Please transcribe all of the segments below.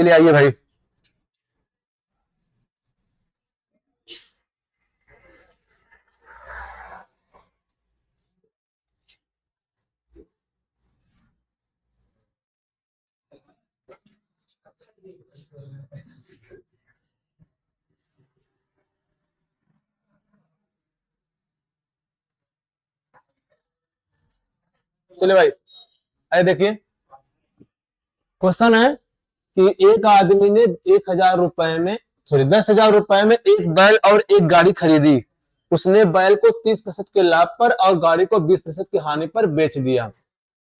चलिए आइए भाई। चलिए भाई, आइए देखिए। क्वेश्चन है कि एक आदमी ने 1,000 रुपए में, सॉरी 10,000 रुपए में एक बैल और एक गाड़ी खरीदी। उसने बैल को 30% के लाभ पर और गाड़ी को 20% की हानि पर बेच दिया।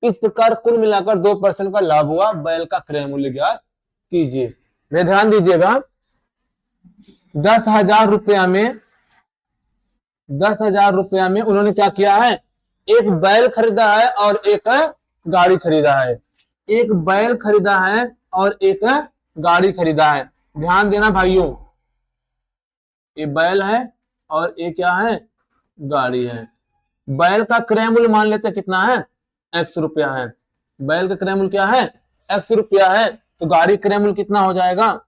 इस प्रकार कुल मिलाकर 2% का लाभ हुआ। बैल का क्रय मूल्य ज्ञात कीजिए। मैं ध्यान दीजिएगा, 10,000 रुपया में 10,000 रुपया में उन्होंने क्या किया है, एक बैल खरीदा है और एक गाड़ी खरीदा है। एक बैल खरीदा है और एक गाड़ी खरीदा है। ध्यान देना भाइयों, ये बैल है और ये क्या है, गाड़ी है। बैल का क्रय मूल्य मान लेते हैं कितना है, x रुपया है। बैल का क्रय मूल्य क्या है, x रुपया है। तो गाड़ी क्रय मूल्य कितना हो जाएगा,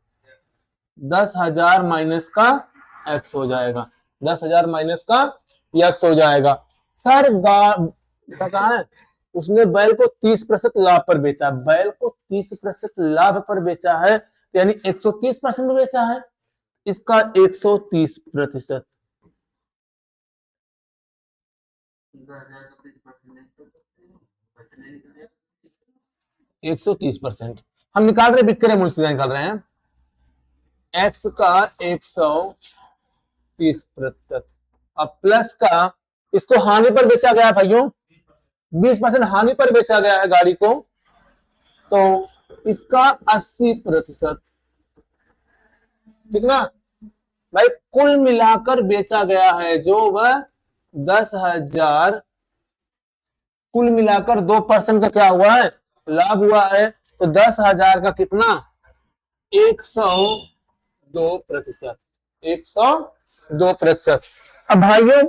10,000 माइनस का x हो जाएगा। 10,000 माइनस का x हो जाएगा। सर कहा है, उसने बैल को 30% लाभ पर बेचा। बैल को 30% लाभ पर बेचा है, यानी 130% में बेचा है। इसका 130%, 130% हम निकाल रहे, विक्रय मूल्य से निकाल रहे हैं। x का 130% अब प्लस का, इसको हानि पर बेचा गया है भाइयों, 20% हानि पर बेचा गया है गाड़ी को, तो इसका 80%। ठीक ना भाई, कुल मिलाकर बेचा गया है जो वह 10,000, कुल मिलाकर 2% का क्या हुआ है, लाभ हुआ है। तो 10,000 का कितना, 102%, 102%। अब भाइयों,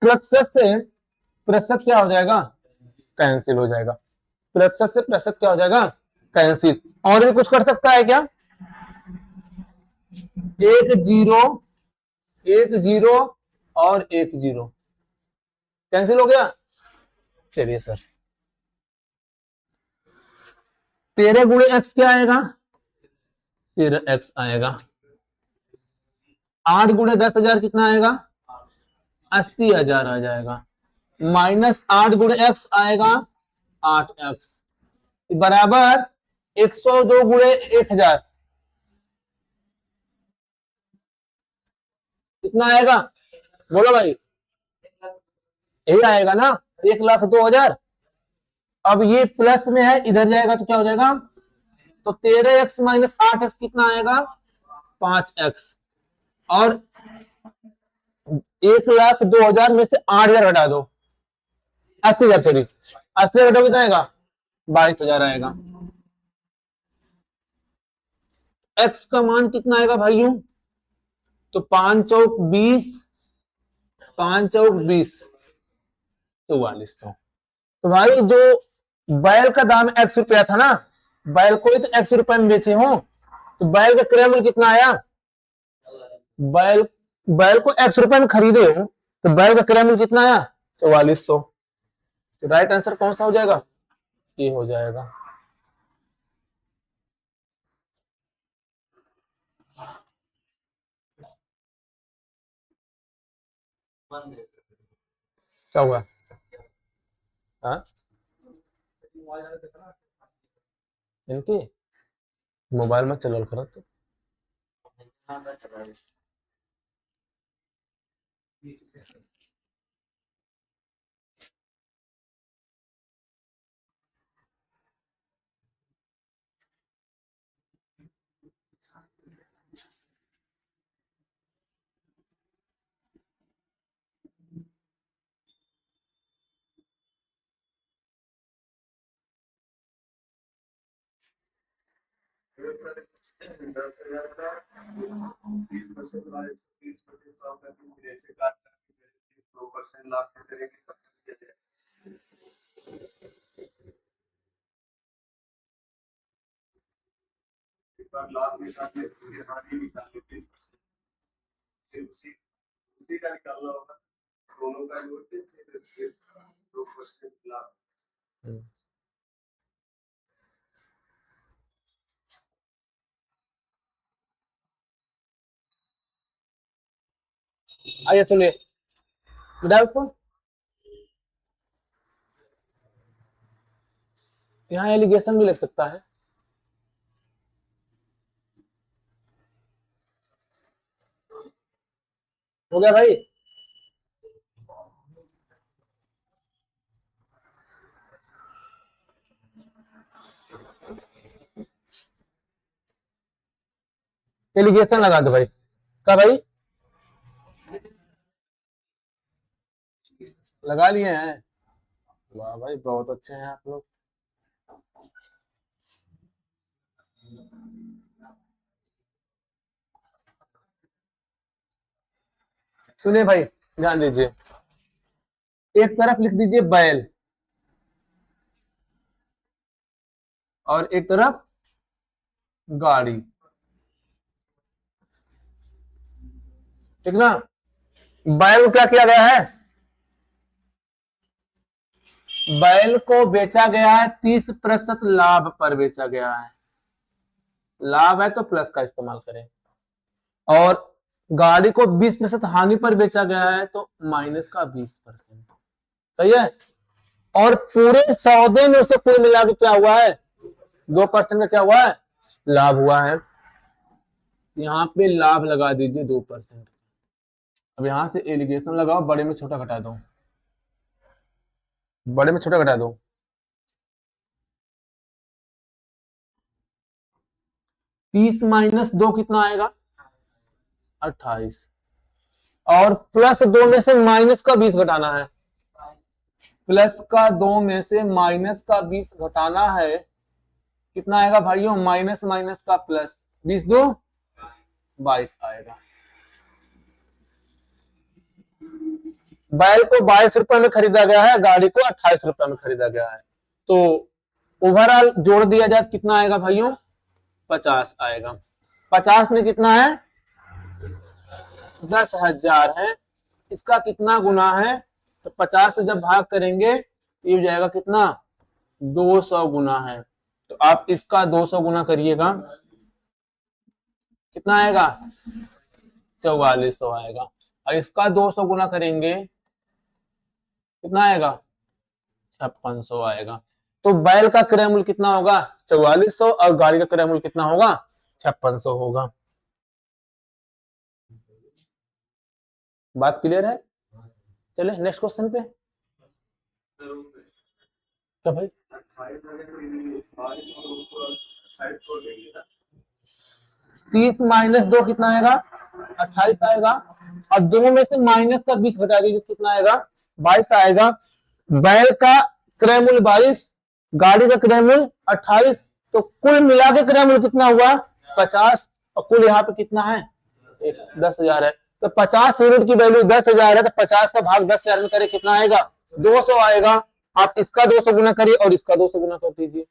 प्रतिशत से प्रतिशत क्या हो जाएगा, कैंसिल हो जाएगा। प्रतिशत से प्रतिशत क्या हो जाएगा, कैंसिल। और भी कुछ कर सकता है क्या, एक जीरो, एक जीरो और एक जीरो कैंसिल हो गया। चलिए सर, 13 गुणे एक्स क्या आएगा, 13x आएगा। 8 गुणे 10,000 कितना आएगा, 80,000 आ जाएगा। माइनस 8 गुणे एक्स आएगा 8x, बराबर 102 गुणे 1,000 कितना आएगा, बोलो भाई, यही आएगा ना, 1,02,000। अब ये प्लस में है, इधर जाएगा तो क्या हो जाएगा, तो 13x माइनस 8x कितना आएगा, 5x। और 1,02,000 में से 8,000 घटा दो, 80,000, सॉरी 80,000 घटो कितना आएगा, 22,000 आएगा। x का मान कितना आएगा भाइयों, तो 5 चौक 20, 5 चौक 20, 44। तो भाई जो बैल का दाम x रुपया था ना, बैल को ही तो x रुपए में बेचे हो, तो बैल का क्रय मूल्य कितना आया, बैल बैल को x रुपए में खरीदे हो, तो बैल का क्रय मूल्य कितना आया, 4400। तो राइट आंसर कौन सा हो जाएगा, ये हो जाएगा। क्या हुआ, हाँ इनके मोबाइल में चलल करत। लाभ निकाल लेते हानि निकाल लेते फिर उसी का निकालना होगा दोनों का जोड़ के फिर 2% लाभ। आइए सुनिए, उसको यहाँ एलिगेशन भी लग सकता है। हो गया भाई? एलिगेशन लगा दो भाई। क्या भाई? लगा लिए हैं? वाह भाई, बहुत अच्छे हैं आप लोग। सुनिए भाई, ध्यान दीजिए। एक तरफ लिख दीजिए बैल और एक तरफ गाड़ी, ठीक ना? बैल को क्या किया गया है? बैल को बेचा गया है 30% लाभ पर बेचा गया है। लाभ है तो प्लस का इस्तेमाल करें। और गाड़ी को 20% हानि पर बेचा गया है तो माइनस का 20%। सही है? और पूरे सौदे में उसे कुल मिला के क्या हुआ है? 2% का क्या हुआ है? लाभ हुआ है। यहां पे लाभ लगा दीजिए 2%। अब यहां से एलिगेशन लगाओ, बड़े में छोटा घटा दो, बड़े में छोटा घटा दो। 30 माइनस 2 कितना आएगा? 28। और प्लस 2 में से माइनस का 20 घटाना है। प्लस का 2 में से माइनस का 20 घटाना है। कितना आएगा भाइयों? माइनस माइनस का प्लस, 20 2 22 आएगा। बैल को 22 रुपए में खरीदा गया है, गाड़ी को 28 रुपए में खरीदा गया है। तो ओवरऑल जोड़ दिया जाए कितना आएगा भाइयों? 50 आएगा। 50 में कितना है? 10,000 है। इसका कितना गुना है? तो 50 से जब भाग करेंगे तो ये हो जाएगा कितना? 200 गुना है। तो आप इसका 200 गुना करिएगा, कितना आएगा? 4400 आएगा। और इसका 200 गुना करेंगे कितना आएगा? 5600 आएगा। तो बैल का क्रय मूल्य कितना होगा? 4400 और गाड़ी का क्रय मूल्य कितना होगा? 5600 होगा। बात क्लियर है? चले नेक्स्ट क्वेश्चन पे। क्या भाई? 30 माइनस 2 कितना आएगा? 28 आएगा। और 2 में से माइनस का 20 घटा दीजिए, कितना आएगा? 22 आएगा। बैल का क्रय मूल्य 22, गाड़ी का क्रय मूल्य 28, तो कुल मिला के क्रय मूल्य कितना हुआ? 50। और कुल यहाँ पे कितना है? 10,000 है। तो 50 यूनिट की वैल्यू 10,000 है, तो 50 का भाग 10,000 में करे कितना आएगा? 200 आएगा। आप इसका 200 गुना करिए और इसका 200 गुना कर दीजिए।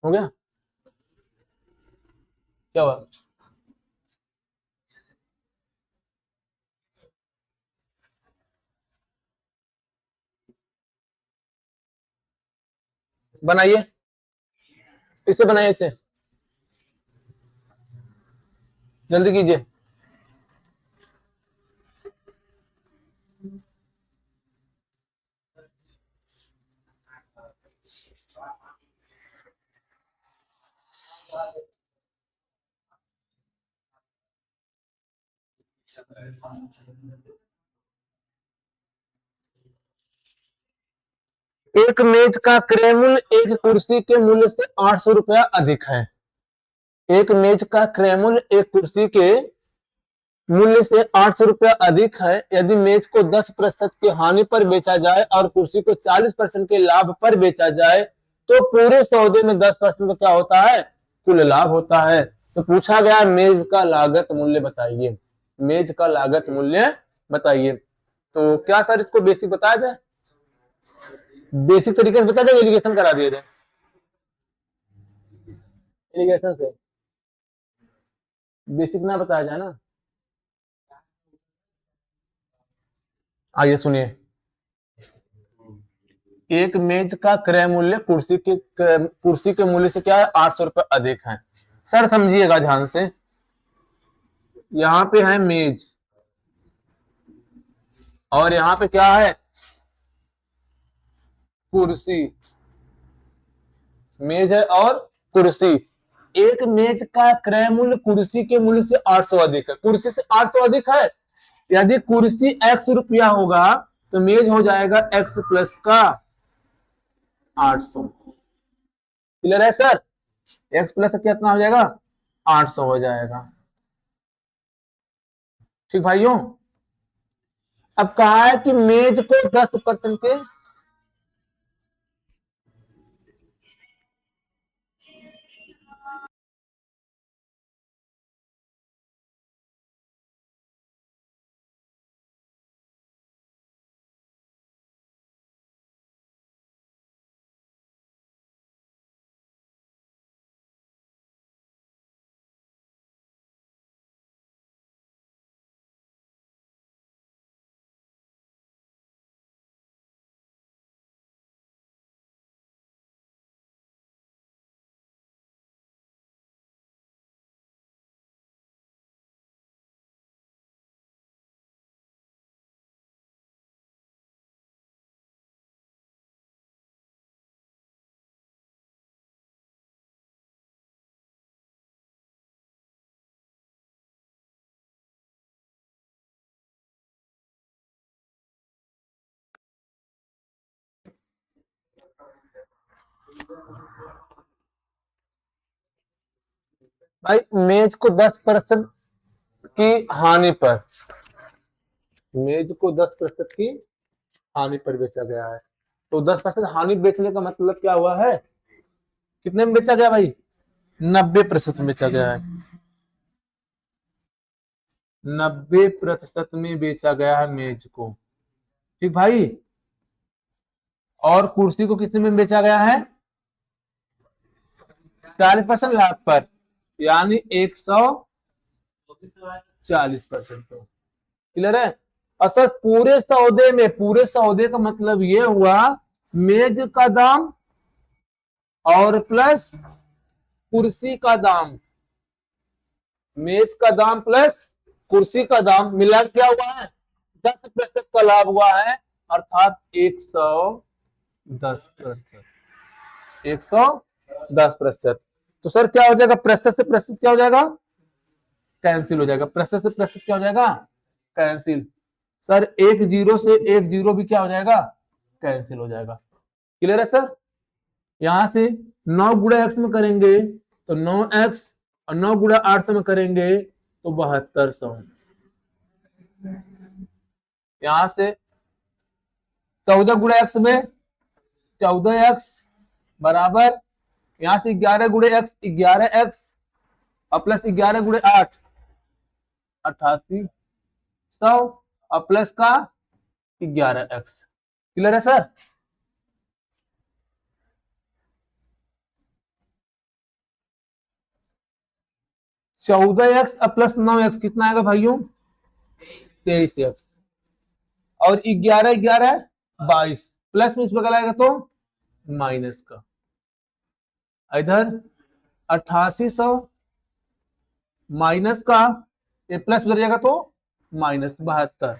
हो गया? क्या हुआ? बनाइए, इसे बनाइए, इसे जल्दी कीजिए। एक मेज का क्रय मूल्य एक कुर्सी के मूल्य से 800 रुपया अधिक है। एक मेज का क्रय मूल्य एक कुर्सी के मूल्य से 800 रुपया अधिक है। यदि मेज को 10% की हानि पर बेचा जाए और कुर्सी को 40% के लाभ पर बेचा जाए तो पूरे सौदे में 10% का क्या होता है? कुल लाभ होता है। तो पूछा गया मेज का लागत मूल्य बताइए। मेज का लागत मूल्य बताइए। तो क्या सर इसको बेसिक बताया जाए, बेसिक तरीके से बता जाए, एलिगेशन करा दिया जाए, एलिगेशन से बेसिक ना बताया जाए ना। आइए सुनिए, एक मेज का क्रय मूल्य कुर्सी के मूल्य से क्या है, 800 रुपए अधिक है। सर समझिएगा ध्यान से, यहां पे है मेज और यहां पे क्या है, कुर्सी। मेज है और कुर्सी। एक मेज का क्रय मूल्य कुर्सी के मूल्य से 800 अधिक है, कुर्सी से 800 अधिक है। यदि कुर्सी x रुपया होगा तो मेज हो जाएगा x प्लस का 800। क्लियर है सर, x प्लस का कितना हो जाएगा, 800 हो जाएगा। ठीक भाइयों, अब कहा है कि मेज को 10% के भाई मेज को 10% की हानि पर, मेज को 10% की हानि पर बेचा गया है। तो 10% हानि बेचने का मतलब क्या हुआ है, कितने में बेचा गया भाई, 90% में बेचा गया है, 90% में बेचा गया है मेज को। ठीक भाई, और कुर्सी को कितने में बेचा गया है, 40% लाभ पर, यानी 140% पर। क्लियर है। और सर पूरे सौदे में, पूरे सौदे का मतलब ये हुआ मेज का दाम और प्लस कुर्सी का दाम, मेज का दाम प्लस कुर्सी का दाम मिला क्या हुआ है, 10% का लाभ हुआ है, अर्थात 110%, 110%। तो सर क्या हो जाएगा, प्रतिशत से प्रतिशत क्या हो जाएगा, कैंसिल हो जाएगा, प्रतिशत से प्रतिशत क्या हो जाएगा, कैंसिल। सर एक जीरो से एक जीरो भी क्या हो जाएगा, कैंसिल हो जाएगा। क्लियर है सर। यहां से 9 गुणा x में करेंगे तो 9x, और 9 गुणा 800 में करेंगे तो 7200। यहां से 14 गुणा x में 14x बराबर, यहां से 11 गुणे x 11x और प्लस 11 गुणे 8 8800 और प्लस का 11x। क्लियर है सर। चौदह एक्स प्लस 9x कितना आएगा भाइयों, 23x, और 11 11 22, प्लस में इस बगल आएगा तो माइनस का, इधर 8800 माइनस का, ये प्लस कर जाएगा तो minus 72।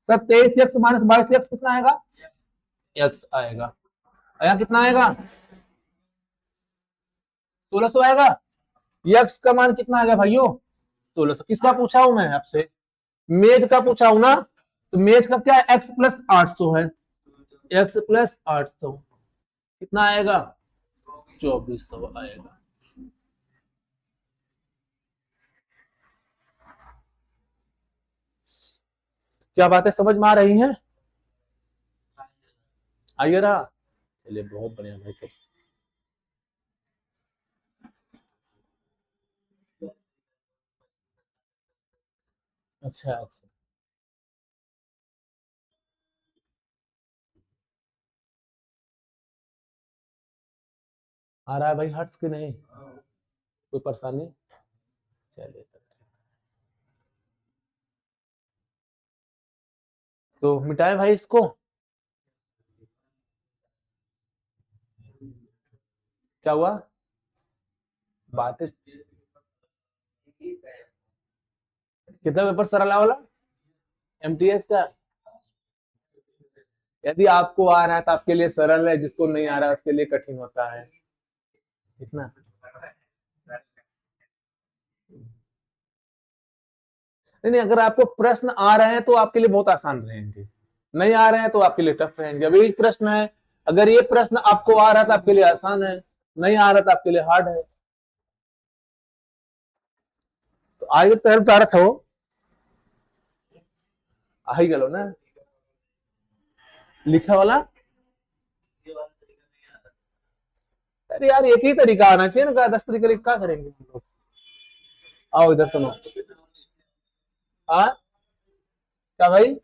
Sir 23x minus 22x कितना आएगा, x आएगा, यहाँ कितना आएगा, 1600 आएगा। x का मान कितना आ गया भाइयों, 1600। किसका पूछा हूं मैं आपसे, मेज का पूछा हूं ना, तो मेज का क्या है, x प्लस 800 है, x प्लस 800 कितना आएगा, 2400 आएगा। क्या बातें समझ में आ रही हैं, आइए रहा, चलिए बहुत बढ़िया भाई। तो अच्छा अच्छा, आ रहा है भाई हर्ट्स की नहीं? कोई परेशानी? चलिए तो मिटाए भाई इसको। क्या हुआ? बातें। कितना पेपर सरल वाला? एमटीएस का? यदि आपको आ रहा है तो आपके लिए सरल है, जिसको नहीं आ रहा है उसके लिए कठिन होता है। कितना? नहीं नहीं, अगर आपको प्रश्न आ रहे हैं तो आपके लिए बहुत आसान रहेंगे, नहीं आ रहे हैं तो आपके लिए टफ रहेंगे। अभी एक प्रश्न है, अगर ये प्रश्न आपको आ रहा है तो आपके लिए आसान है, नहीं आ रहा तो आपके लिए हार्ड है। तो आगे तो तारक हो, आ ही गलो ना लिखा वाला। अरे यार एक ही तरीका आना चाहिए ना, 10 तरीके क्या करेंगे हम लोग। आओ इधर सुनो। हाँ क्या भाई?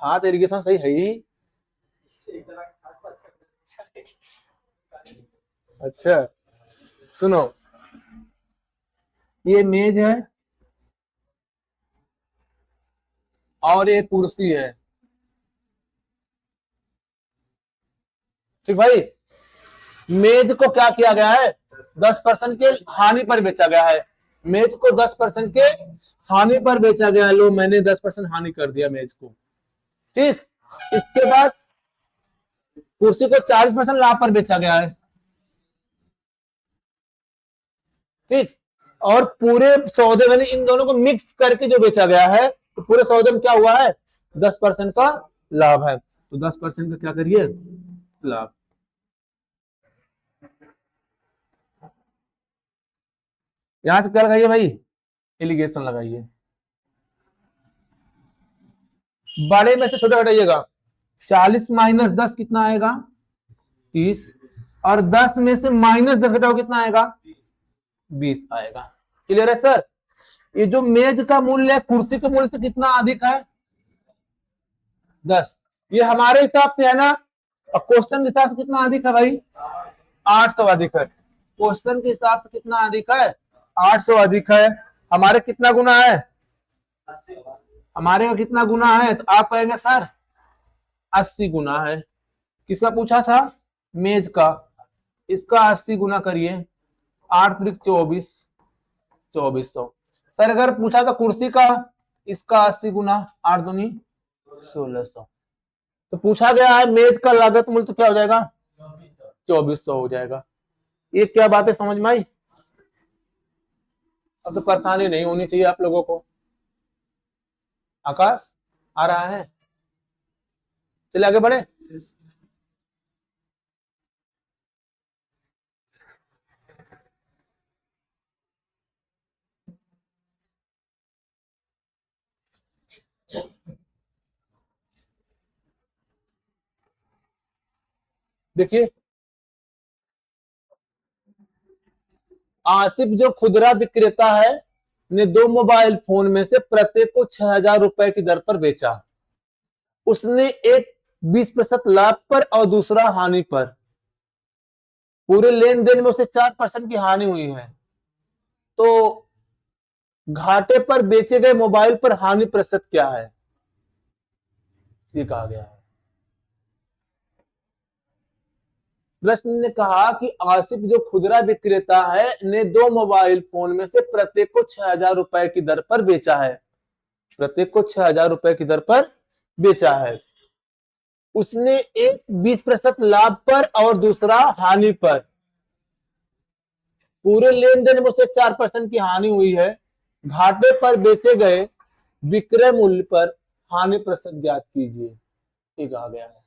हाँ तो इरिगेशन सही है ही। अच्छा सुनो, ये मेज है और ये कुर्सी है, ठीक भाई। मेज को क्या किया गया है, 10% के हानि पर बेचा गया है। मेज को 10% के हानि पर बेचा गया है। लो मैंने 10% हानि कर दिया मेज को, ठीक। इसके बाद कुर्सी को 40% लाभ पर बेचा गया है, ठीक। और पूरे सौदे मैंने इन दोनों को मिक्स करके जो बेचा गया है, तो पूरे सौदे में क्या हुआ है, 10% का लाभ है। तो 10% का क्या करिए, लाभ। यहां से क्या लगाइए भाई, एलिगेशन लगाइए। बड़े में से छोटा हटाइएगा। 40 - 10 कितना आएगा, 30। और 10 में से -10 घटाओ कितना आएगा, 20 आएगा। क्लियर है सर? ये जो मेज का मूल्य है कुर्सी के मूल्य से कितना अधिक है, 10। ये हमारे हिसाब से है ना, और क्वेश्चन के हिसाब से कितना अधिक है भाई, 800 अधिक है। क्वेश्चन के हिसाब से कितना अधिक है, 800 अधिक है। हमारे कितना गुना है, हमारे का कितना गुना है, तो आप कहेंगे सर 80 गुना है। किसका पूछा था, मेज का। इसका 80 गुना करिए, 8 × 24, 2400। सर अगर पूछा था कुर्सी का, इसका 80 गुना, 8 दूनी 1600। तो पूछा गया है मेज का लागत मूल्य, तो क्या हो जाएगा, 2400 हो जाएगा। ये क्या बात है, समझ में आई? अब तो परेशानी नहीं होनी चाहिए आप लोगों को। आकाश आ रहा है, चलिए आगे बढ़े। देखिए आसिफ जो खुदरा विक्रेता है ने 2 मोबाइल फोन में से प्रत्येक को 6000 रुपए की दर पर बेचा। उसने एक 20% लाभ पर और दूसरा हानि पर। पूरे लेन देन में उसे 4% की हानि हुई है। तो घाटे पर बेचे गए मोबाइल पर हानि प्रतिशत क्या है, ये कहा गया है। प्रश्न ने कहा कि आसिफ जो खुदरा विक्रेता है ने 2 मोबाइल फोन में से प्रत्येक को 6000 रुपए की दर पर बेचा है। प्रत्येक को 6000 रुपए की दर पर बेचा है। उसने एक 20% लाभ पर और दूसरा हानि पर। पूरे लेन देन में उसे 4% की हानि हुई है। घाटे पर बेचे गए विक्रय मूल्य पर हानि प्रतिशत ज्ञात कीजिए, ये कहा गया है।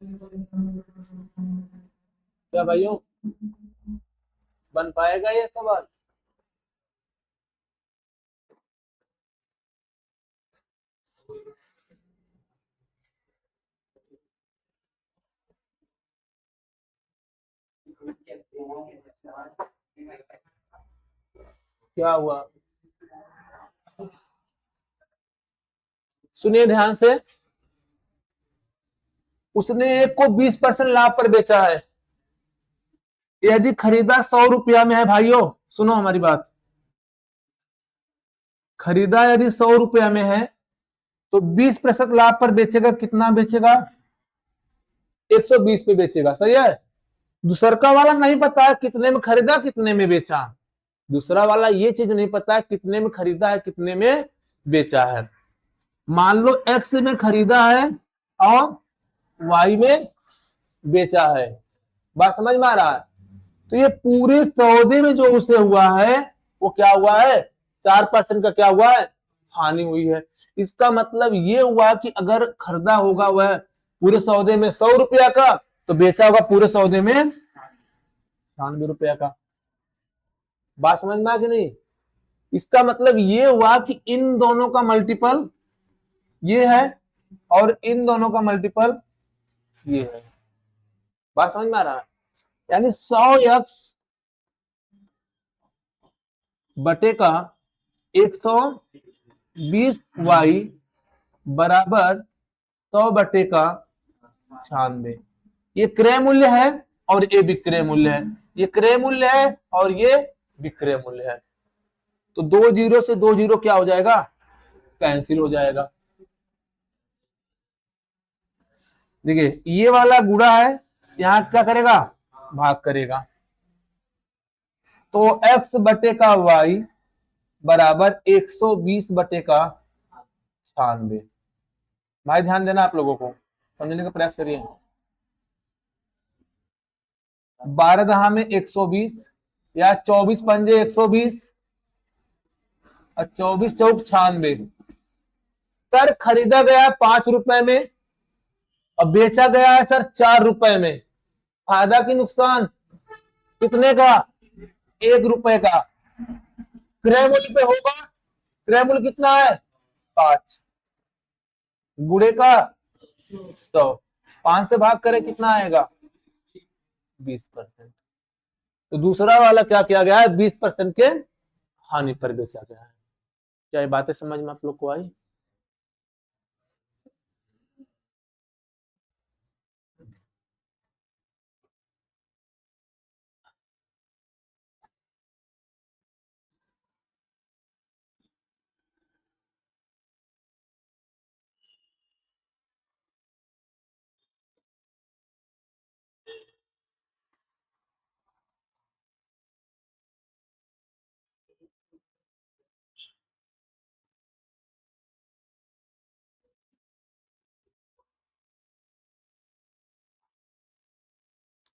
क्या भाइयों, बन पाएगा ये सवाल? क्या हुआ? सुनिए ध्यान से, उसने एक को 20% लाभ पर बेचा है। यदि खरीदा 100 रुपया में है भाइयों, सुनो हमारी बात, खरीदा यदि 100 रुपया में है तो 20% लाभ पर बेचेगा, कितना बेचेगा? 120 पे बेचेगा, सही है। दूसरा का वाला नहीं पता है कितने में खरीदा कितने में बेचा, दूसरा वाला ये चीज नहीं पता है कितने में खरीदा है कितने में बेचा है। मान लो एक्स में खरीदा है और वाई में बेचा है, बात समझ में आ रहा है? तो ये पूरे सौदे में जो उसे हुआ है वो क्या हुआ है? 4% का क्या हुआ है? हानि हुई है। इसका मतलब ये हुआ कि अगर खरीदा होगा वह पूरे सौदे में 100 रुपया का, तो बेचा होगा पूरे सौदे में 96 रुपया का। बात समझ में आ कि नहीं? इसका मतलब ये हुआ कि इन दोनों का मल्टीपल ये है और इन दोनों का मल्टीपल ये है। बात समझ में आ रहा है? यानी 100x बटे का 120y बराबर 100 बटे का 96। ये क्रय मूल्य है और ये विक्रय मूल्य है, ये क्रय मूल्य है और ये विक्रय मूल्य है। तो 2 जीरो से 2 जीरो क्या हो जाएगा? कैंसिल हो जाएगा। देखिए ये वाला गुणा है, यहां क्या करेगा? भाग करेगा। तो x बटे का y बराबर 120 बटे का 96। भाई ध्यान देना, आप लोगों को समझने का प्रयास करिए। 12 दहा में 120 या 24 पंजे 120 और 24 चौक 96। सर खरीदा गया 5 रुपए में और बेचा गया है सर 4 रुपए में, फायदा की नुकसान? कितने का? 1 रुपए का। क्रय मूल्य पे होगा, क्रय मूल्य कितना है? 5 गुणे का 100, 5 से भाग करें कितना आएगा? 20%। तो दूसरा वाला क्या किया गया है? 20% के हानि पर बेचा गया है। क्या ये बातें समझ में आप लोग को आई?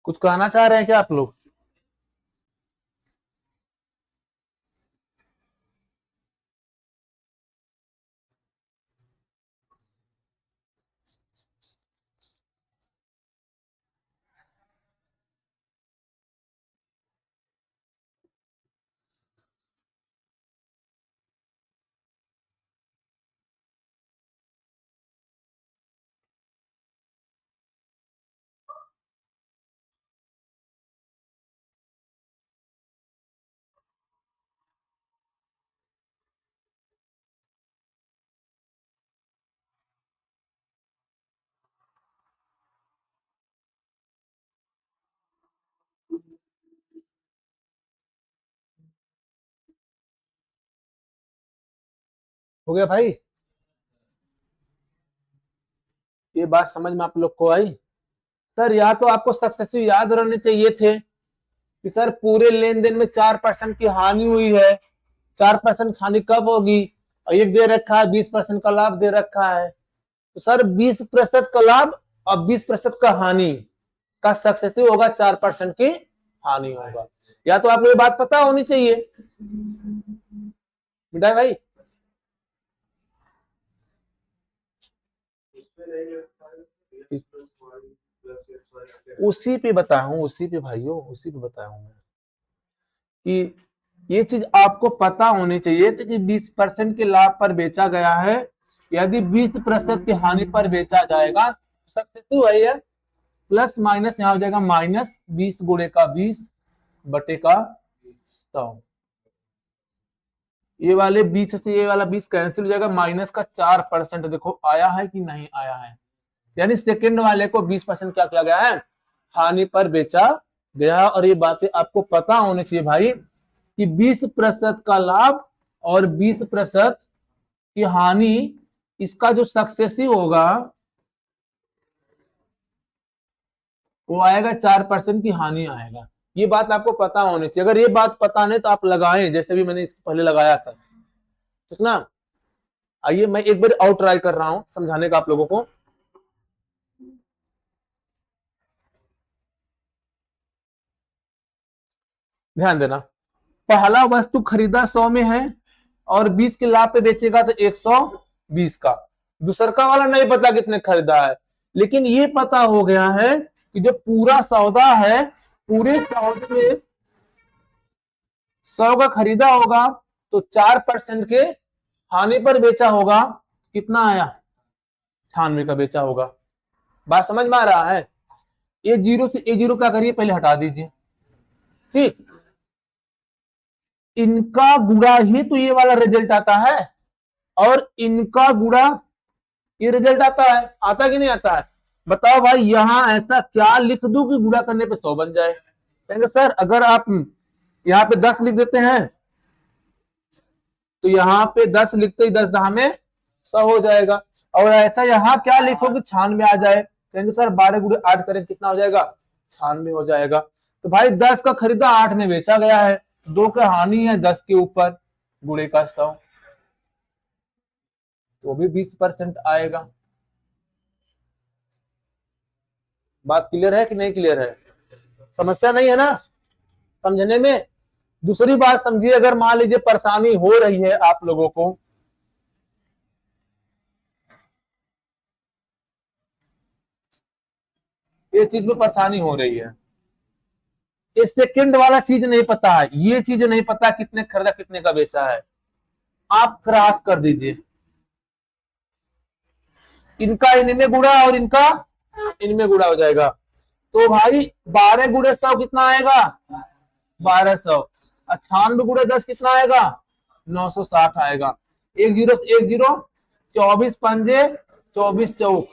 कुछ कहना चाह रहे हैं क्या आप लोग? हो गया भाई? ये बात समझ में आप लोग को आई? सर या तो आपको सक्सेसिव याद रहने चाहिए थे कि सर पूरे लेन देन में 4% की हानि हुई है। 4% हानि कब होगी? और एक दे रखा है 20% का लाभ दे रखा है, तो सर 20% का लाभ और 20% का हानि का सक्सेसिव होगा 4% की हानि होगा। या तो आपको ये बात पता होनी चाहिए मिठाई भाई। उसमें नहीं रखा है, उसी पे बताया हूँ, उसी पे भाइयों, उसी पे बताया हूँ मैं कि ये चीज आपको पता होनी चाहिए थी कि 20% के लाभ पर बेचा गया है। यदि 20% की हानि पर बेचा जाएगा, सक्सेसिव है ये, प्लस माइनस यहां हो जाएगा माइनस 20 गुणे का 20 बटे का 100। ये वाले 20 से ये वाला 20 कैंसिल हो जाएगा, माइनस का 4%। देखो आया है कि नहीं आया है, यानी सेकंड वाले को 20% क्या किया गया है, हानि पर बेचा गया। और ये बातें आपको पता होनी चाहिए भाई कि 20% का लाभ और 20% की हानि, इसका जो सक्सेसिव होगा वो आएगा 4% की हानि आएगा। ये बात आपको पता होनी चाहिए। अगर ये बात पता नहीं तो आप लगाएं, जैसे भी मैंने इसको पहले लगाया था, ठीक ना। आइए मैं एक बार और ट्राई कर रहा हूं समझाने का आप लोगों को। ध्यान देना, पहला वस्तु खरीदा 100 में है और 20 के लाभ पे बेचेगा तो 120 का। दूसरा वाला नहीं पता कितने खरीदा है, लेकिन ये पता हो गया है कि जो पूरा सौदा है, पूरे सौदे में 100 का खरीदा होगा तो 4% के हानि पर बेचा होगा, कितना आया, 96 का बेचा होगा। बात समझ में आ रहा है। ये जीरो से ए जीरो क्या करिए, पहले हटा दीजिए, ठीक। इनका गुणा ही तो ये वाला रिजल्ट आता है, और इनका गुणा ये रिजल्ट आता है, आता कि नहीं आता है। बताओ भाई, यहां ऐसा क्या लिख दूं कि गुणा करने पे 100 बन जाए। कहेंगे सर अगर आप यहाँ पे 10 लिख देते हैं तो यहाँ पे 10 लिखते ही 10 दहा में 100 हो जाएगा। और ऐसा यहाँ क्या लिखो कि 96 आ जाए, कहेंगे सर 12 गुणे 8 करें कितना हो जाएगा, 96 हो जाएगा। तो भाई 10 का खरीदा 8 में बेचा गया है, 2 का हानि है 10 के ऊपर, गुणे का 100, तो भी 20% आएगा। बात क्लियर है कि नहीं क्लियर है, समस्या नहीं है ना समझने में। दूसरी बात समझिए, अगर मान लीजिए परेशानी हो रही है आप लोगों को, ये चीज में परेशानी हो रही है, ये सेकंड वाला चीज नहीं पता है, ये चीज नहीं पता कितने खरीदा कितने का बेचा है, आप क्रॉस कर दीजिए, इनका इनमें गुणा और इनका इनमें गुणा हो जाएगा। तो भाई 12 गुणे 100 कितना आएगा, 1200। 98 गुणे 10 कितना आएगा, 960 आएगा। एक जीरो से एक जीरो, 24 पंजे 24 चौक।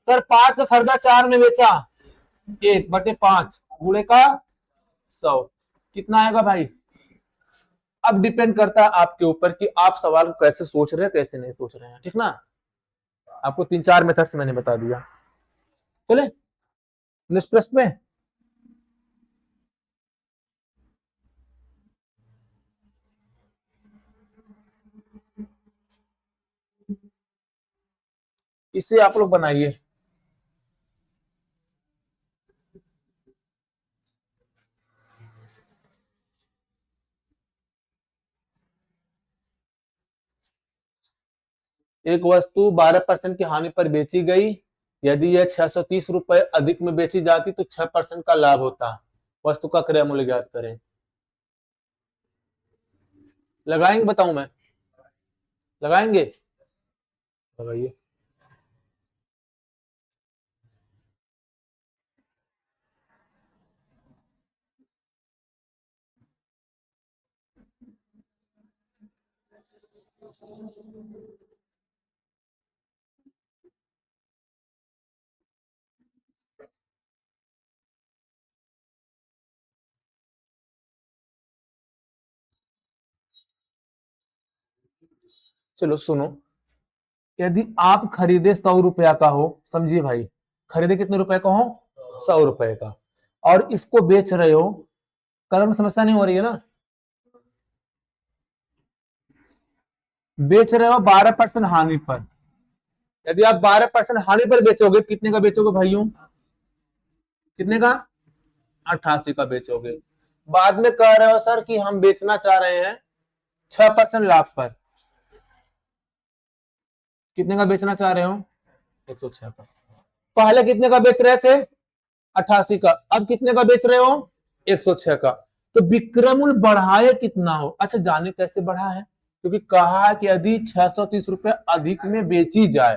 सर 5 का खरीदा 4 में बेचा, 1 बटे 5 गुणे का 100 कितना आएगा भाई। अब डिपेंड करता है आपके ऊपर कि आप सवाल को कैसे सोच रहे हैं कैसे नहीं सोच रहे हैं, ठीक ना। आपको 3-4 मेथड से मैंने बता दिया। चले नेक्स्ट प्रश्न में। इसे आप लोग बनाइए। एक वस्तु 12% की हानि पर बेची गई, यदि यह 630 रुपए अधिक में बेची जाती तो 6% का लाभ होता। वस्तु का क्रय मूल्य ज्ञात करें। लगाएंगे, बताऊं मैं, लगाएंगे, लगाइए। चलो सुनो, यदि आप खरीदे 100 रुपया का हो, समझिए भाई, खरीदे कितने रुपए का हो, 100 रुपए का, और इसको बेच रहे हो, कलर में समस्या नहीं हो रही है ना, बेच रहे हो 12% हानि पर। यदि आप 12% हानि पर बेचोगे कितने का बेचोगे भाइयों, कितने का, 88 का बेचोगे। बाद में कह रहे हो सर कि हम बेचना चाह रहे हैं 6% लाभ पर, कितने का बेचना चाह रहे हो, 106 का। पहले कितने का बेच रहे थे, 88 का, अब कितने का बेच रहे हो? 106 का। तो विक्रय मूल्य बढ़ाए कितना हो? अच्छा, जाने कैसे बढ़ा है, क्योंकि कहा है कि यदि 630 रुपए अधिक में बेची जाए,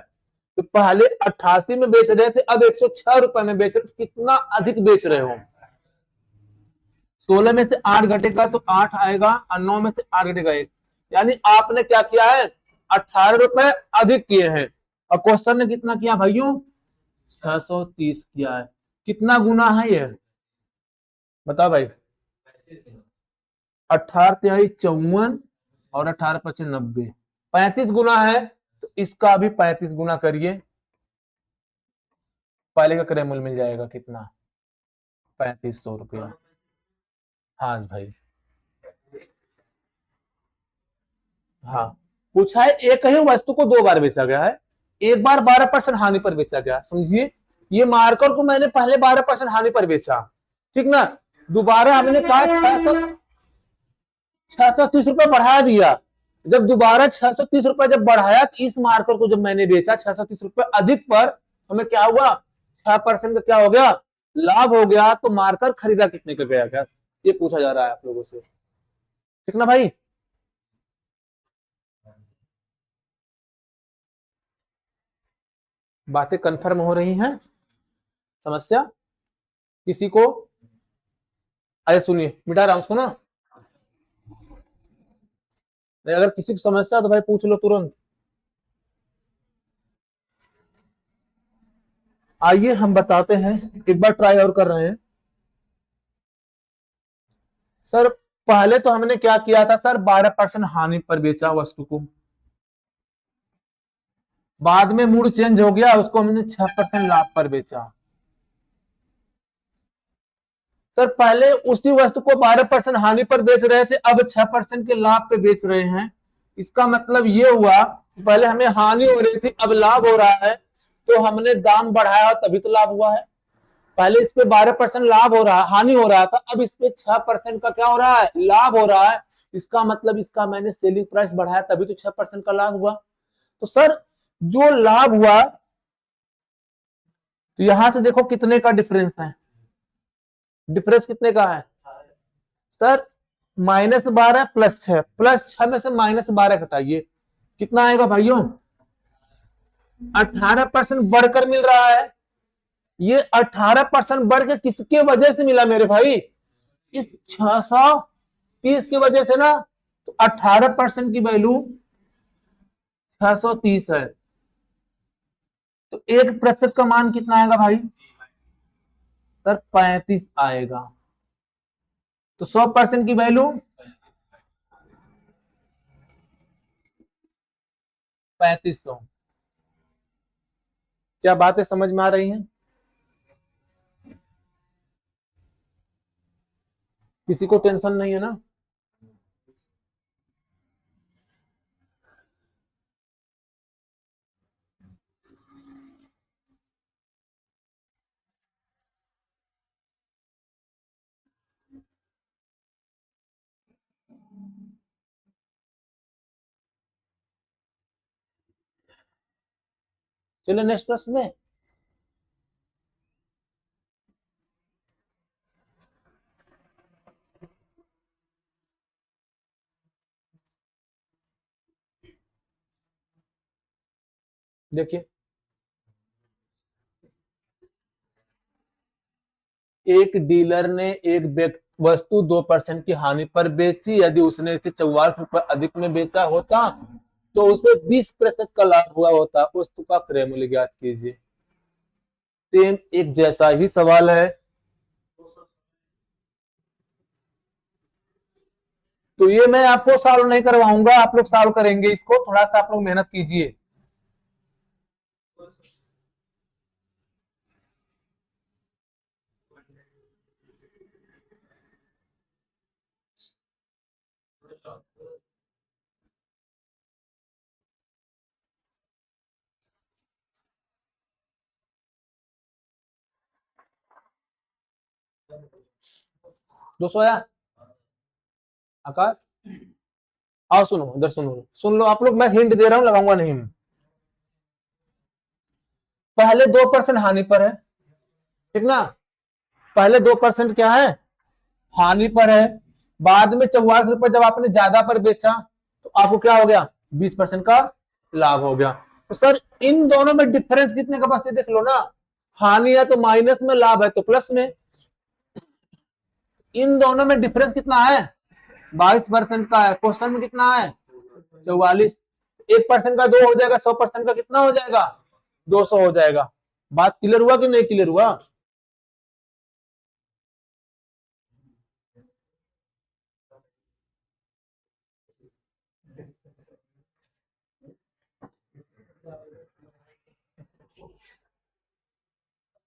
तो पहले 88 में बेच रहे थे, अब 106 रुपए में बेच रहे, तो कितना अधिक बेच रहे हो? 16 में से 8 घटेगा तो 8 आएगा, और 9 में से 8 घटेगा 1, यानी आपने क्या किया है? 18 रुपए अधिक किए हैं। और क्वेश्चन ने कितना किया भाइयों? 630 किया है। कितना गुना है ये? बताओ भाई। 18 तिहाई 54 और 18 पचे 90, 35 गुना है। तो इसका भी 35 गुना करिए, पहले का क्रय मूल्य मिल जाएगा कितना? 3500 रुपया। हाँ भाई, हाँ, पूछा है एक ही वस्तु को 2 बार बेचा गया है, एक बार 12% हानि पर बेचा गया। समझिए, ये मार्कर को मैंने पहले 12% हानि पर बेचा, ठीक ना, दोबारा हमने कहा 630 रुपए बढ़ा दिया। जब दोबारा 630 रुपए जब बढ़ाया, तो इस मार्कर को जब मैंने बेचा 630 रुपए अधिक पर, हमें क्या हुआ? 6% का क्या हो गया? लाभ हो गया। तो मार्कर खरीदा कितने का गया? क्या ये पूछा जा रहा है आप लोगों से, ठीक ना भाई? बातें कंफर्म हो रही हैं? समस्या किसी को? अरे सुनिए, मिटा रहा हूं उसको ना, नहीं अगर किसी को समस्या तो भाई पूछ लो तुरंत। आइए हम बताते हैं, एक बार ट्राई और कर रहे हैं। सर पहले तो हमने क्या किया था सर? 12% हानि पर बेचा वस्तु को, बाद में मूड चेंज हो गया, उसको हमने 6% लाभ पर बेचा। सर पहले उसी वस्तु को 12% हानि पर बेच रहे थे, अब 6% के लाभ पे बेच रहे हैं। इसका मतलब ये हुआ, पहले हमें हानि हो रही थी, अब लाभ हो रहा है, तो हमने दाम बढ़ाया तभी तो लाभ हुआ है। पहले इस पे 12% लाभ हो रहा है, हानि हो रहा था, अब इस पे 6% का क्या हो रहा है? लाभ हो रहा है। इसका मतलब इसका मैंने सेलिंग प्राइस बढ़ाया, तभी तो 6% का लाभ हुआ। तो सर जो लाभ हुआ, तो यहां से देखो कितने का डिफरेंस है? डिफरेंस कितने का है सर? -12 +6, +6 में से -12 घटाइए, कितना आएगा भाइयों? 18% बढ़कर मिल रहा है। ये 18% बढ़ के किसके वजह से मिला मेरे भाई? इस 630 की वजह से ना। तो 18% की वैल्यू 630 है, तो 1% का मान कितना आएगा भाई? सर 35 आएगा। तो 100% की वैल्यू 3500। क्या बातें समझ में आ रही हैं? किसी को टेंशन नहीं है ना? चलिए नेक्स्ट प्रश्न में। देखिए, एक डीलर ने एक वस्तु 2% की हानि पर बेची, यदि उसने इसे 44 रुपए अधिक में बेचा होता, तो उसे 20% का लाभ हुआ होता। वस्तु का क्रय मूल्य ज्ञात कीजिए। सेम एक जैसा ही सवाल है। तो ये मैं आपको सॉल्व नहीं करवाऊंगा, आप लोग सॉल्व करेंगे इसको, थोड़ा सा आप लोग मेहनत कीजिए। दोस्तों आया आकाश, आओ सुनो, इधर सुनो, सुन लो आप लोग, मैं हिंट दे रहा हूं, लगाऊंगा नहीं। पहले 2% हानि पर है, ठीक ना, पहले 2% क्या है, हानि पर है, बाद में 44 रुपए जब आपने ज्यादा पर बेचा तो आपको क्या हो गया, 20% का लाभ हो गया। तो सर इन दोनों में डिफरेंस कितने का, बस ये देख लो ना, हानि है तो माइनस में, लाभ है तो प्लस में। इन दोनों में डिफरेंस कितना है, 22% का है। क्वेश्चन में कितना है, 44। 1% का 2 हो जाएगा, 100% का कितना हो जाएगा, 200 हो जाएगा। बात क्लियर हुआ कि नहीं क्लियर हुआ?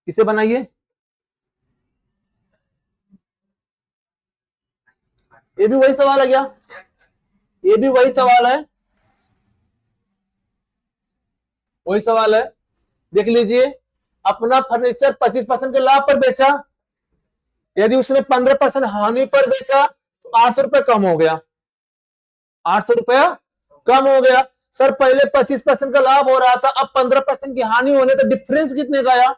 इसे बनाइए, ये भी वही सवाल है क्या, ये भी वही सवाल है, वही सवाल है। देख लीजिए, अपना फर्नीचर 25% के लाभ पर बेचा, यदि उसने 15% हानि पर बेचा तो 800 रुपए कम हो गया, 800 रुपया कम हो गया। सर पहले 25% का लाभ हो रहा था, अब 15% की हानि होने, तो डिफरेंस कितने का आया,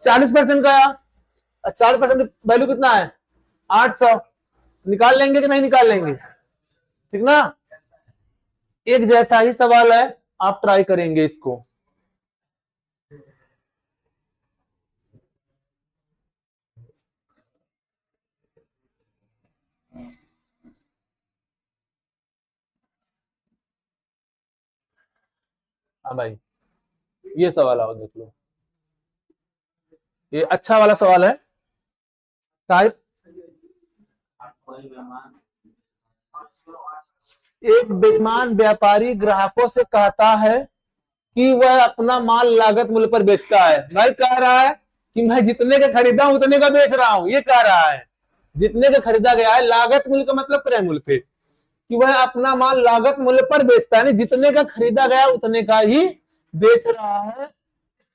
40% का आया। 40% की वैल्यू कितना है, 800। निकाल लेंगे कि नहीं निकाल लेंगे, ठीक ना? एक जैसा ही सवाल है, आप ट्राई करेंगे इसको। हाँ भाई, ये सवाल आओ देख लो, ये अच्छा वाला सवाल है। टाइप, एक बेईमान व्यापारी ग्राहकों से कहता है कि वह अपना माल लागत मूल्य पर बेचता है। भाई कह रहा है कि मैं जितने का खरीदा उतने का बेच रहा हूं, ये कह रहा है। जितने का खरीदा गया है, लागत मूल्य का मतलब क्रय मूल्य पे, कि वह अपना माल लागत मूल्य पर बेचता है, नहीं जितने का खरीदा गया उतने का ही बेच रहा है,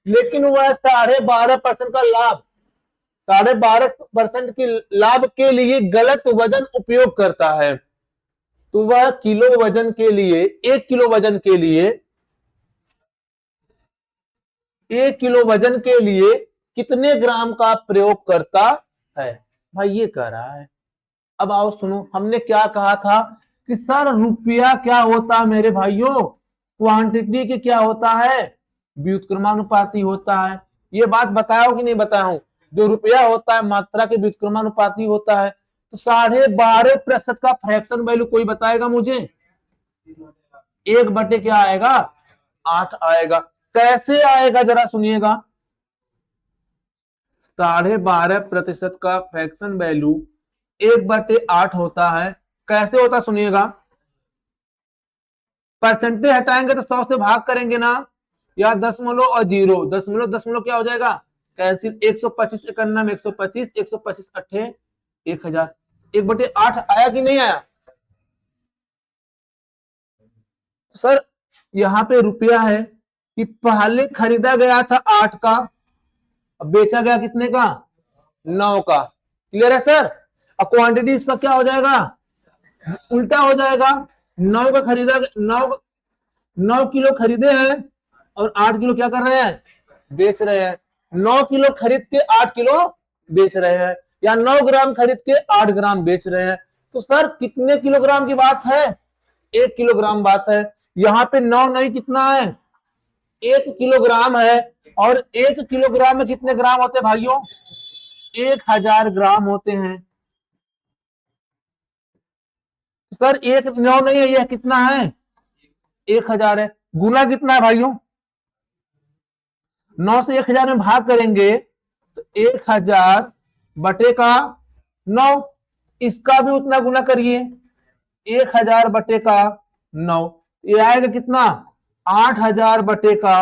लेकिन वह 12.5% का लाभ, 12.5% की लाभ के लिए गलत वजन उपयोग करता है। तो वह किलो वजन के लिए, 1 किलो वजन के लिए, 1 किलो वजन के लिए कितने ग्राम का प्रयोग करता है? भाई ये कह रहा है। अब आओ सुनो, हमने क्या कहा था कि सर रुपया क्या होता है मेरे भाइयों, क्वांटिटी के क्या होता है, व्युत्क्रमानुपाती होता है। ये बात बताया कि नहीं बताया हूं? जो रुपया होता है मात्रा के व्युत्क्रमानुपाती होता है। तो 12.5% का फ्रैक्शन वैल्यू कोई बताएगा मुझे? 1 बटे क्या आएगा, 8 आएगा। कैसे आएगा जरा सुनिएगा, 12.5% का फ्रैक्शन वैल्यू 1/8 होता है। कैसे होता सुनिएगा, परसेंटेज हटाएंगे तो 100 से भाग करेंगे ना, या दशमलव और जीरो, दशमलव दशमलव क्या हो जाएगा, कैंसिल। 125 इकन्नम 125, 125 अट्ठे 1000, 1/8 आया कि नहीं आया? तो सर यहां पे रुपया है कि पहले खरीदा गया था 8 का, अब बेचा गया कितने का, 9 का। क्लियर है सर? अब क्वांटिटी इसका क्या हो जाएगा, उल्टा हो जाएगा। 9 का खरीदा, 9 किलो खरीदे हैं और 8 किलो क्या कर रहे हैं, बेच रहे हैं। 9 किलो खरीद के 8 किलो बेच रहे हैं, या 9 ग्राम खरीद के 8 ग्राम बेच रहे हैं। तो सर कितने किलोग्राम की बात है, 1 किलोग्राम बात है। यहां पे 9 नहीं, कितना है, 1 किलोग्राम है। और 1 किलोग्राम में कितने ग्राम होते हैं भाइयों, 1000 ग्राम होते हैं। सर 9 नहीं है, यह कितना है, 1000 है। गुना कितना है भाइयों, 9 से 1000 में भाग करेंगे तो 1000 बटे का 9, इसका भी उतना गुना करिए, 1000 बटे का 9, ये आएगा कितना, 8000 बटे का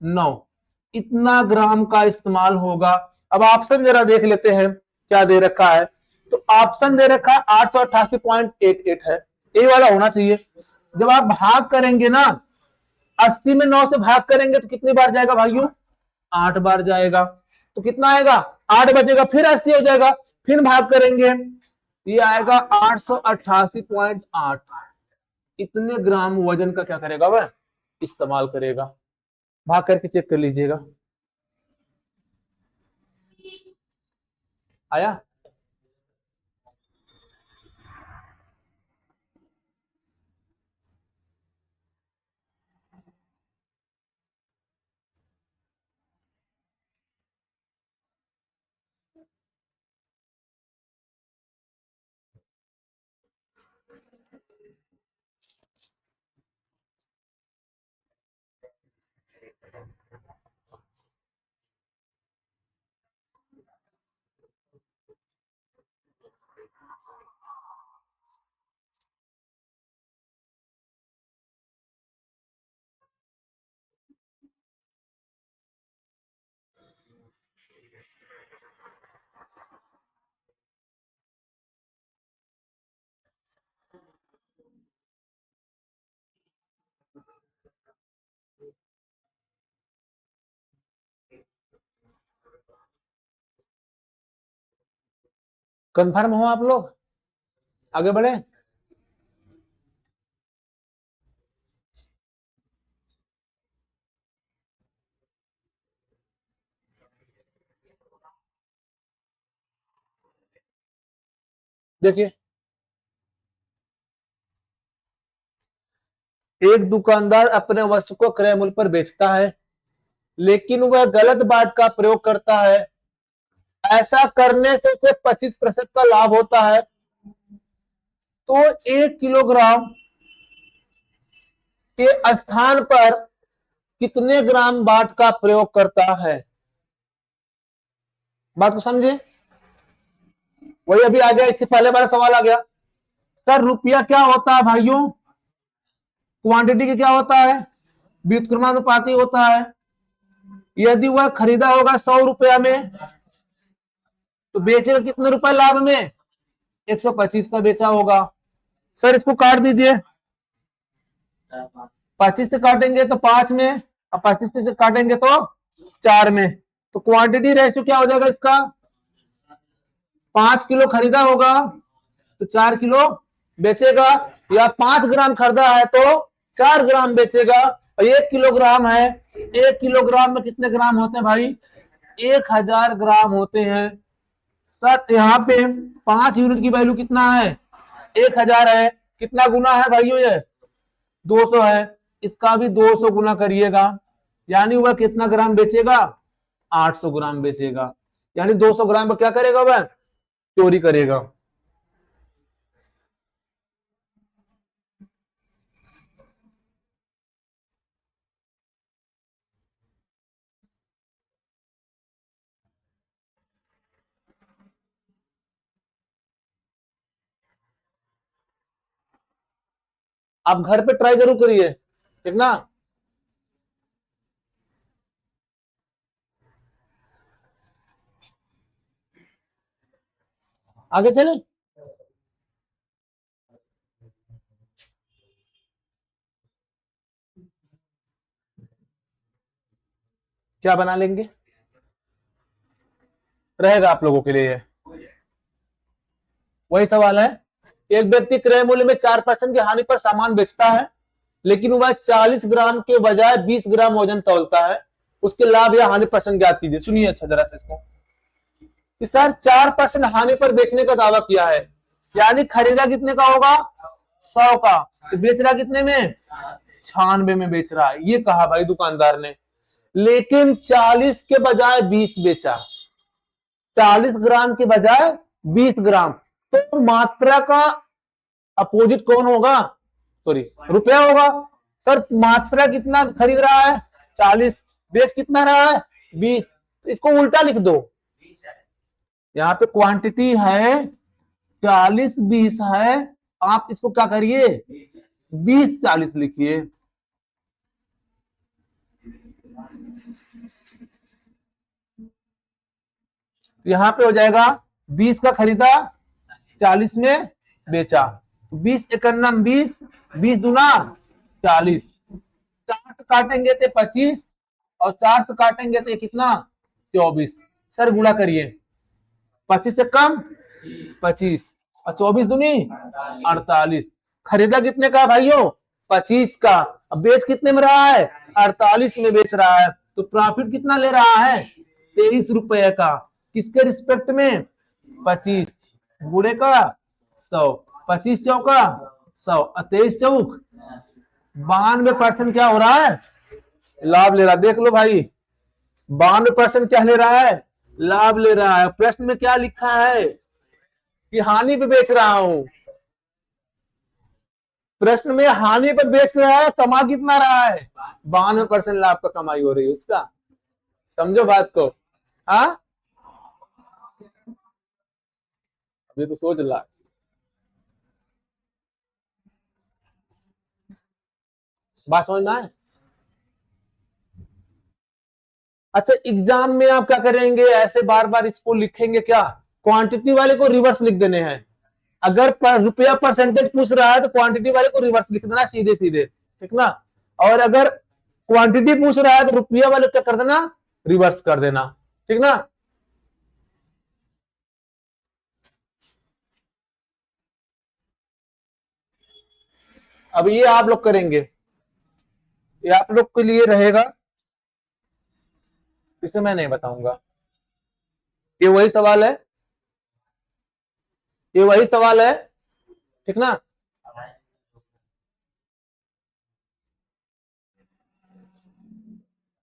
9, इतना ग्राम का इस्तेमाल होगा। अब ऑप्शन जरा देख लेते हैं क्या दे रखा है। तो ऑप्शन दे रखा है 888.88 है, ये वाला होना चाहिए। जब आप भाग करेंगे ना, 80 में 9 से भाग करेंगे तो कितनी बार जाएगा भाइयों, 8 बार जाएगा। तो कितना आएगा, 8 बचेगा, फिर 80 हो जाएगा, फिर भाग करेंगे, ये आएगा 888.8। इतने ग्राम वजन का क्या करेगा वह, इस्तेमाल करेगा। भाग करके चेक कर लीजिएगा। आया। कंफर्म हो आप लोग, आगे बढ़े। देखिए, एक दुकानदार अपने वस्तु को क्रय मूल्य पर बेचता है, लेकिन वह गलत बाट का प्रयोग करता है। ऐसा करने से उसे 25% का लाभ होता है। तो 1 किलोग्राम के स्थान पर कितने ग्राम बाट का प्रयोग करता है? बात को समझे। वही अभी आ गया, इससे पहले वाला सवाल आ गया। सर रुपया क्या होता है भाइयों? क्वांटिटी के क्या होता है? व्युत्क्रमानुपाती होता है। यदि वह खरीदा होगा 100 रुपया में, तो बेचेगा कितने रुपए लाभ में? 125 का बेचा होगा। सर इसको काट दीजिए, 25 से काटेंगे तो 5 में, और 25 से काटेंगे तो 4 में। तो क्वांटिटी रेशियो क्या हो जाएगा इसका? 5 किलो खरीदा होगा तो 4 किलो बेचेगा, या 5 ग्राम खरीदा है तो 4 ग्राम बेचेगा। और 1 किलोग्राम है, 1 किलोग्राम में कितने ग्राम होते हैं भाई? 1000 ग्राम होते हैं। सर यहाँ पे 5 यूनिट की वैल्यू कितना है? 1000 है। कितना गुना है भाइयों? ये 200 है। इसका भी 200 गुना करिएगा, यानी वह कितना ग्राम बेचेगा? 800 ग्राम बेचेगा। यानी 200 ग्राम पर क्या करेगा? वह चोरी करेगा। आप घर पे ट्राई जरूर करिए, ठीक ना। आगे चले। क्या बना लेंगे? रहेगा आप लोगों के लिए वही सवाल है। एक व्यक्ति क्रय मूल्य में 4% की हानि पर सामान बेचता है, लेकिन वह 40 ग्राम के बजाय 20 ग्राम वजन तौलता है। उसके लाभ या हानि परसेंट ज्ञात कीजिए। सुनिए अच्छा जरा से इसको, कि सर 4% हानि पर बेचने का दावा किया है, यानी खरीदा कितने का होगा? 100 का, तो बेच रहा कितने में? 96 में बेच रहा है। ये कहा भाई दुकानदार ने, लेकिन 40 के बजाय 20 बेचा। 40 ग्राम के बजाय 20 ग्राम, तो मात्रा का अपोजिट कौन होगा? सॉरी, रुपया होगा। सर मात्रा कितना खरीद रहा है? 40, बेच कितना रहा है? 20। इसको उल्टा लिख दो, यहाँ पे क्वांटिटी है 40 20 है, आप इसको क्या करिए? 20 40 लिखिए। यहां पे हो जाएगा 20 का खरीदा, 40 में बेचा। 20 एकन्नम 20, 20 दूना 40। 4 से काटेंगे तो 25, और 4 से काटेंगे तो कितना? 24। सर गुणा करिए, 25 से कम 25, और 24 दूनी 48। खरीदा कितने का भाइयों? 25 का। अब बेच कितने में रहा है? 48 में बेच रहा है। तो प्रॉफिट कितना ले रहा है? 23 रुपए का। किसके रिस्पेक्ट में? 25 बूढ़े का 100, 25 चौका 100, 23 चौक 92% क्या हो रहा है, लाभ ले रहा है। देख लो भाई 92% क्या ले रहा है, लाभ ले रहा है। प्रश्न में क्या लिखा है कि हानि पे बेच रहा हूं, प्रश्न में हानि पर बेच रहा है, कमा कितना रहा है, 92% लाभ का कमाई हो रही है उसका। समझो बात को। हाँ अभी तो सोच ला। बात समझ में आए। अच्छा एग्जाम में आप क्या करेंगे, ऐसे बार बार इसको लिखेंगे क्या, क्वांटिटी वाले को रिवर्स लिख देने हैं। अगर रुपया परसेंटेज पूछ रहा है तो क्वांटिटी वाले को रिवर्स लिख देना सीधे सीधे, ठीक ना। और अगर क्वांटिटी पूछ रहा है तो रुपया वाले क्या कर देना, रिवर्स कर देना, ठीक ना। अब ये आप लोग करेंगे, ये आप लोग के लिए रहेगा, इसे मैं नहीं बताऊंगा। ये वही सवाल है, ये वही सवाल है, ठीक ना।